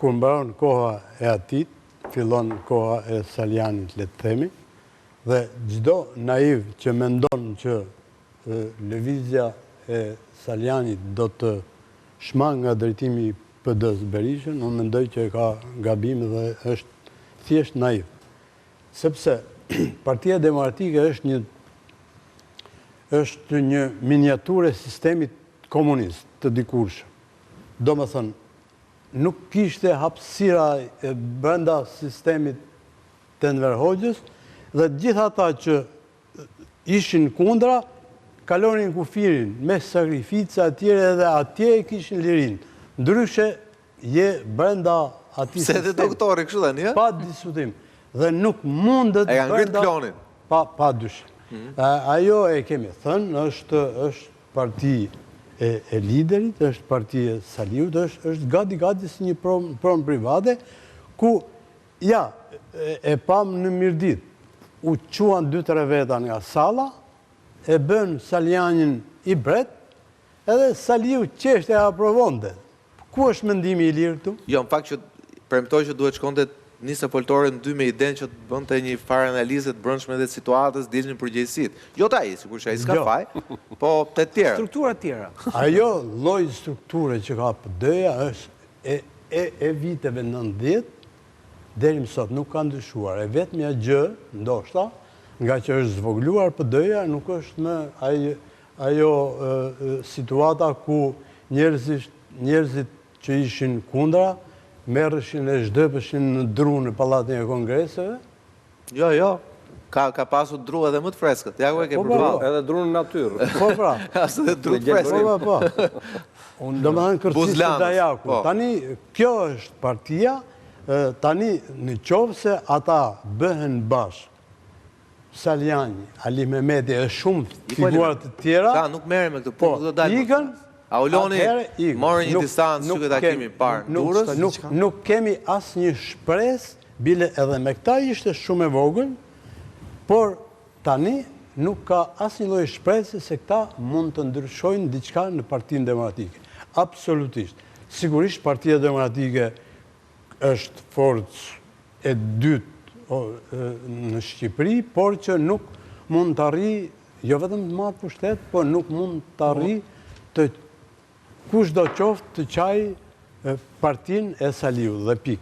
kur mbaron koha e atit, fillon koha e Salianit, le të themi, dhe çdo naiv që mendon që lëvizja e Salianit do të shmang nga drejtimi i PD-s Berishën, unë mendoj që ka gabim dhe është thjesht naiv. Sepse Partia Demokratike është një miniaturë e sistemit komunist të dikurshëm. Do më thënë, nuk kishte hapësira e brenda sistemit të Enver Hoxhës dhe gjitha ata që ishin kundra, kalonin kufirin me sakrifica atyre dhe atje e kishin lirin. Ndryshe, je brenda ati sistemi. Se dhe doktori kështu dhe një? Pa diskutim. Dhe nuk mundet brenda... E kanë ngritë klonin? Pa dyshim. Ajo e kemi thënë, është parti e liderit, është parti e Saliut, është gati si një prom private, ku, ja, e pam në mirdit, u quan 2-3 veta nga sala, e bën Salianin i bret, edhe Saliu qeshte e aprovonte. Ku është mendimi i lirë këtu? Jo, në fakt që premtoj që duhet shkonte nisë foltore në dy me idenë që të bënte një farë analizet brendshme dhe situatës, dilnin përgjegjësitë. Jo ta ai, sigurisht ai s'ka faj, po të tjerë. Struktura tjera. Ajo lloj strukture që ka PD-ja është e viteve 90 deri më sot nuk ka ndryshuar. E vetmja gjë, ndoshta, nga që është zvogluar PD-ja, nuk është më ajo situata ku njerëzit që ishin kundra merreshin e zhdëpeshin në dru në pallatin e kongreseve? Jo. Ka pasur dru edhe më të freskët. Ja ku e ke përballë. Edhe dru në natyrë. Po pra. Asë edhe dru të freskët. Po. Do më thënë kërcisë të Dajaku. Tani, kjo është partia, tani në qovë se ata bëhen bashkë, Saliani, Ali Mehmeti e shumë figurat të tjera. Ka, nuk merre me këtë punë, do dalë. Ikën, Auloni morë një distancë që këtë takimi parë durës. Nuk kemi asë një shpres, bile edhe me këta ishte shumë e vogël, por tani nuk ka asë një lloj shprese se këta mund të ndryshojnë diçka në Partinë Demokratike. Absolutisht. Sigurisht Partia Demokratike është forcë e dytë në Shqipëri, por që nuk mund të arri, jo vetëm të marrë pushtet, por nuk mund të arri të kush do qoftë të qaj Partinë e Saliut dhe pikë.